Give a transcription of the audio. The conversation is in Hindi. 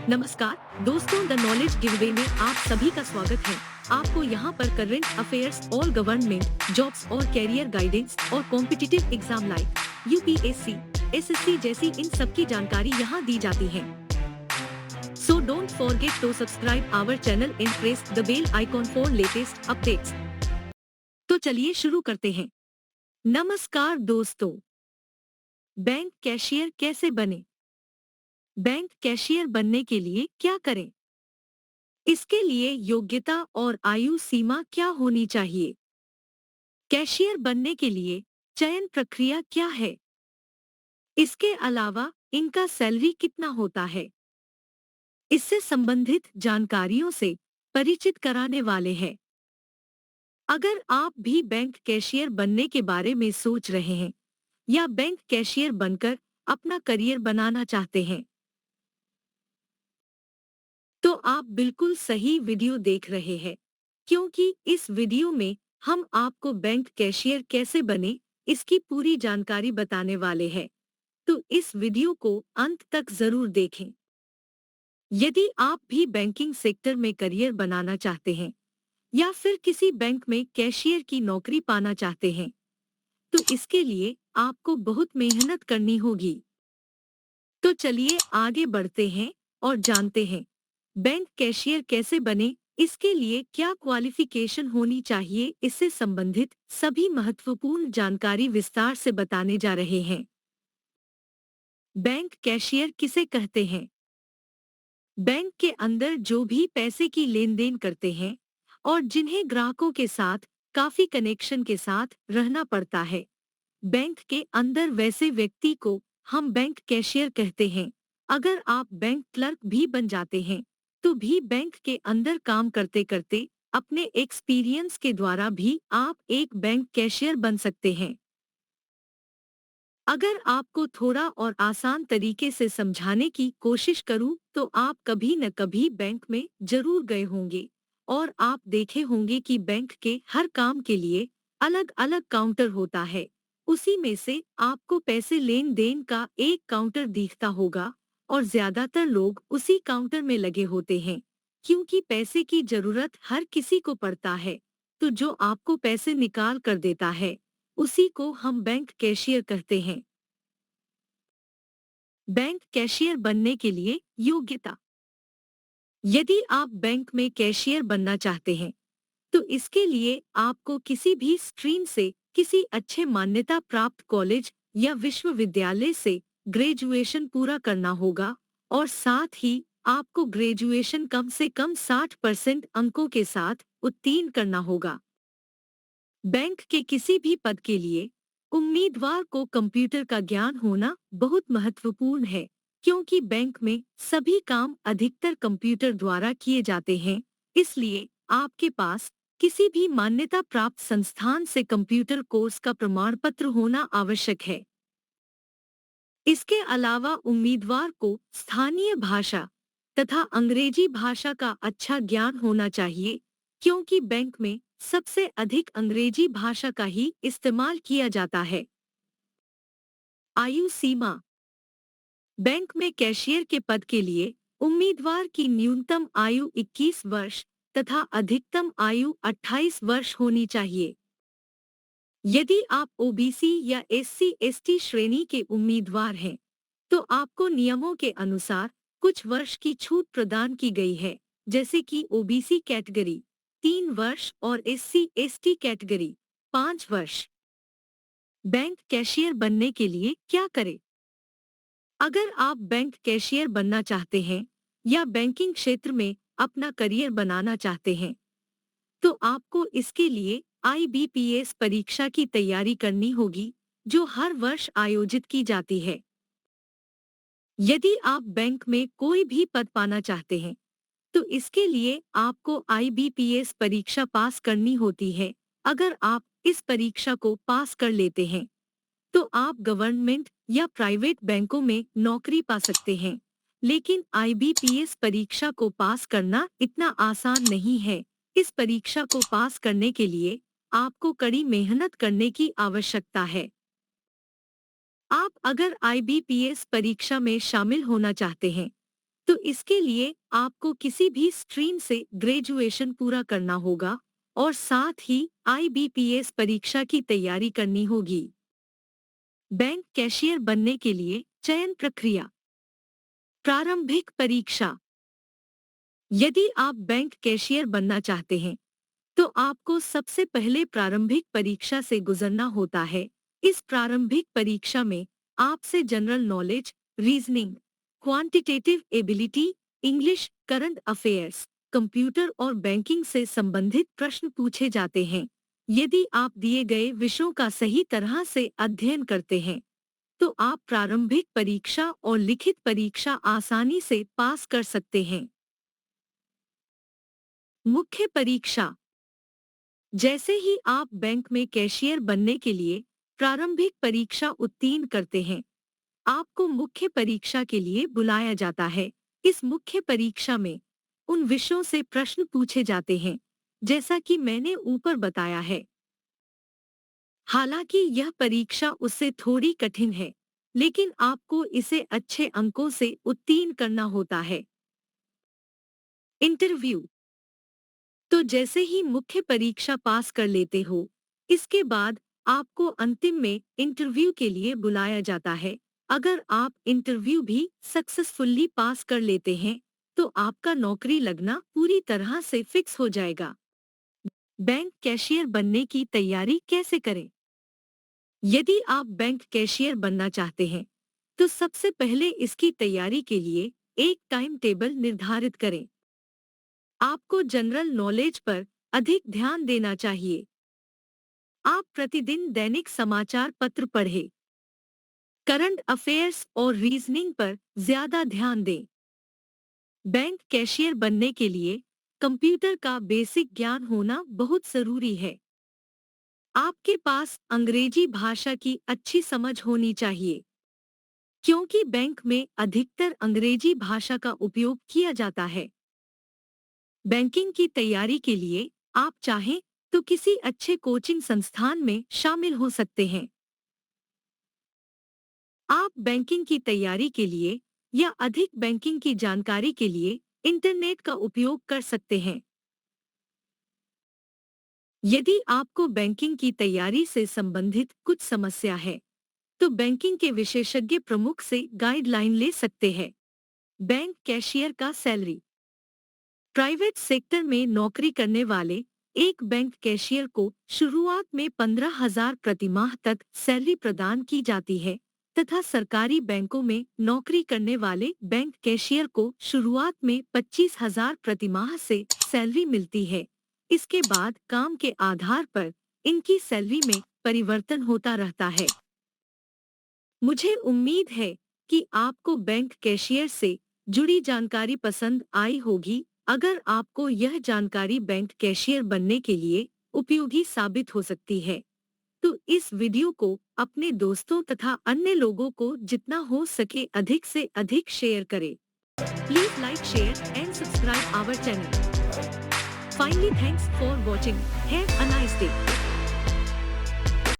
नमस्कार दोस्तों, द नॉलेज गिवअवे में आप सभी का स्वागत है। आपको यहाँ पर current affairs, all government jobs और कैरियर गाइडेंस और competitive exam like UPSC, SSC जैसी इन सब की जानकारी यहाँ दी जाती है। So don't forget to subscribe our channel and press the bell icon for latest updates. तो चलिए शुरू करते हैं। नमस्कार दोस्तों, बैंक कैशियर कैसे बने? बैंक कैशियर बनने के लिए क्या करें? इसके लिए योग्यता और आयु सीमा क्या होनी चाहिए? कैशियर बनने के लिए चयन प्रक्रिया क्या है? इसके अलावा इनका सैलरी कितना होता है? इससे संबंधित जानकारियों से परिचित कराने वाले हैं। अगर आप भी बैंक कैशियर बनने के बारे में सोच रहे हैं या बैंक कैशियर बनकर अपना करियर बनाना चाहते हैं, तो आप बिल्कुल सही वीडियो देख रहे हैं, क्योंकि इस वीडियो में हम आपको बैंक कैशियर कैसे बने इसकी पूरी जानकारी बताने वाले हैं। तो इस वीडियो को अंत तक जरूर देखें। यदि आप भी बैंकिंग सेक्टर में करियर बनाना चाहते हैं या फिर किसी बैंक में कैशियर की नौकरी पाना चाहते हैं, तो इसके लिए आपको बहुत मेहनत करनी होगी। तो चलिए आगे बढ़ते हैं और जानते हैं बैंक कैशियर कैसे बने, इसके लिए क्या क्वालिफिकेशन होनी चाहिए। इससे संबंधित सभी महत्वपूर्ण जानकारी विस्तार से बताने जा रहे हैं। बैंक कैशियर किसे कहते हैं? बैंक के अंदर जो भी पैसे की लेन देन करते हैं और जिन्हें ग्राहकों के साथ काफी कनेक्शन के साथ रहना पड़ता है, बैंक के अंदर वैसे व्यक्ति को हम बैंक कैशियर कहते हैं। अगर आप बैंक क्लर्क भी बन जाते हैं तो भी बैंक के अंदर काम करते करते अपने एक्सपीरियंस के द्वारा भी आप एक बैंक कैशियर बन सकते हैं। अगर आपको थोड़ा और आसान तरीके से समझाने की कोशिश करूं तो आप कभी न कभी बैंक में जरूर गए होंगे और आप देखे होंगे कि बैंक के हर काम के लिए अलग अलग काउंटर होता है। उसी में से आपको पैसे लेन देन का एक काउंटर दिखता होगा और ज्यादातर लोग उसी काउंटर में लगे होते हैं, क्योंकि पैसे की जरूरत हर किसी को पड़ता है। तो जो आपको पैसे निकाल कर देता है उसी को हम बैंक कैशियर कहते हैं। बैंक कैशियर बनने के लिए योग्यता। यदि आप बैंक में कैशियर बनना चाहते हैं तो इसके लिए आपको किसी भी स्ट्रीम से किसी अच्छे मान्यता प्राप्त कॉलेज या विश्वविद्यालय से ग्रेजुएशन पूरा करना होगा और साथ ही आपको ग्रेजुएशन कम से कम 60% अंकों के साथ उत्तीर्ण करना होगा। बैंक के किसी भी पद के लिए उम्मीदवार को कंप्यूटर का ज्ञान होना बहुत महत्वपूर्ण है, क्योंकि बैंक में सभी काम अधिकतर कंप्यूटर द्वारा किए जाते हैं। इसलिए आपके पास किसी भी मान्यता प्राप्त संस्थान से कंप्यूटर कोर्स का प्रमाण पत्र होना आवश्यक है। इसके अलावा उम्मीदवार को स्थानीय भाषा तथा अंग्रेजी भाषा का अच्छा ज्ञान होना चाहिए, क्योंकि बैंक में सबसे अधिक अंग्रेजी भाषा का ही इस्तेमाल किया जाता है। आयु सीमा। बैंक में कैशियर के पद के लिए उम्मीदवार की न्यूनतम आयु 21 वर्ष तथा अधिकतम आयु 28 वर्ष होनी चाहिए। यदि आप ओबीसी या एससी/एसटी श्रेणी के उम्मीदवार हैं, तो आपको नियमों के अनुसार कुछ वर्ष की छूट प्रदान की गई है, जैसे कि ओबीसी कैटेगरी 3 वर्ष और एससी/एसटी कैटेगरी 5 वर्ष। बैंक कैशियर बनने के लिए क्या करें? अगर आप बैंक कैशियर बनना चाहते हैं या बैंकिंग क्षेत्र में अपना करियर बनाना चाहते हैं, तो आपको इसके लिए आईबीपीएस परीक्षा की तैयारी करनी होगी, जो हर वर्ष आयोजित की जाती है। यदि आप बैंक में कोई भी पद पाना चाहते हैं, तो इसके लिए आपको आईबीपीएस परीक्षा पास करनी होती है। अगर आप इस परीक्षा को पास कर लेते हैं, तो आप गवर्नमेंट या प्राइवेट बैंकों में नौकरी पा सकते हैं। लेकिन आईबीपीएस परीक्षा को पास करना इतना आसान नहीं है। इस परीक्षा को पास करने के लिए आपको कड़ी मेहनत करने की आवश्यकता है। आप अगर आईबीपीएस परीक्षा में शामिल होना चाहते हैं, तो इसके लिए आपको किसी भी स्ट्रीम से ग्रेजुएशन पूरा करना होगा और साथ ही IBPS परीक्षा की तैयारी करनी होगी। बैंक कैशियर बनने के लिए चयन प्रक्रिया। प्रारंभिक परीक्षा। यदि आप बैंक कैशियर बनना चाहते हैं तो आपको सबसे पहले प्रारंभिक परीक्षा से गुजरना होता है। इस प्रारंभिक परीक्षा में आपसे general knowledge, reasoning, quantitative ability, English, current affairs, computer और बैंकिंग से संबंधित प्रश्न पूछे जाते हैं। यदि आप दिए गए विषयों का सही तरह से अध्ययन करते हैं तो आप प्रारंभिक परीक्षा और लिखित परीक्षा आसानी से पास कर सकते हैं। मुख्य परीक्षा। जैसे ही आप बैंक में कैशियर बनने के लिए प्रारंभिक परीक्षा उत्तीर्ण करते हैं, आपको मुख्य परीक्षा के लिए बुलाया जाता है। इस मुख्य परीक्षा में उन विषयों से प्रश्न पूछे जाते हैं, जैसा कि मैंने ऊपर बताया है। हालांकि यह परीक्षा उससे थोड़ी कठिन है, लेकिन आपको इसे अच्छे अंकों से उत्तीर्ण करना होता है। इंटरव्यू। तो जैसे ही मुख्य परीक्षा पास कर लेते हो, इसके बाद आपको अंतिम में इंटरव्यू के लिए बुलाया जाता है। अगर आप इंटरव्यू भी सक्सेसफुली पास कर लेते हैं, तो आपका नौकरी लगना पूरी तरह से फिक्स हो जाएगा। बैंक कैशियर बनने की तैयारी कैसे करें? यदि आप बैंक कैशियर बनना चाहते हैं, तो सबसे पहले इसकी तैयारी के लिए एक टाइम टेबल निर्धारित करें। आपको जनरल नॉलेज पर अधिक ध्यान देना चाहिए। आप प्रतिदिन दैनिक समाचार पत्र पढ़ें। करंट अफेयर्स और रीजनिंग पर ज्यादा ध्यान दें। बैंक कैशियर बनने के लिए कंप्यूटर का बेसिक ज्ञान होना बहुत जरूरी है। आपके पास अंग्रेजी भाषा की अच्छी समझ होनी चाहिए, क्योंकि बैंक में अधिकतर अंग्रेजी भाषा का उपयोग किया जाता है। बैंकिंग की तैयारी के लिए आप चाहें तो किसी अच्छे कोचिंग संस्थान में शामिल हो सकते हैं। आप बैंकिंग की तैयारी के लिए या अधिक बैंकिंग की जानकारी के लिए इंटरनेट का उपयोग कर सकते हैं। यदि आपको बैंकिंग की तैयारी से संबंधित कुछ समस्या है, तो बैंकिंग के विशेषज्ञ प्रमुख से गाइडलाइन ले सकते हैं। बैंक कैशियर का सैलरी। प्राइवेट सेक्टर में नौकरी करने वाले एक बैंक कैशियर को शुरुआत में 15,000 प्रतिमाह तक सैलरी प्रदान की जाती है तथा सरकारी बैंकों में नौकरी करने वाले बैंक कैशियर को शुरुआत में 25,000 प्रतिमाह से सैलरी मिलती है। इसके बाद काम के आधार पर इनकी सैलरी में परिवर्तन होता रहता है। मुझे उम्मीद है कि आपको बैंक कैशियर से जुड़ी जानकारी पसंद आई होगी। अगर आपको यह जानकारी बैंक कैशियर बनने के लिए उपयोगी साबित हो सकती है, तो इस वीडियो को अपने दोस्तों तथा अन्य लोगों को जितना हो सके अधिक से अधिक शेयर करें। Please like, share and subscribe our channel. Finally, thanks for watching. Have a nice day.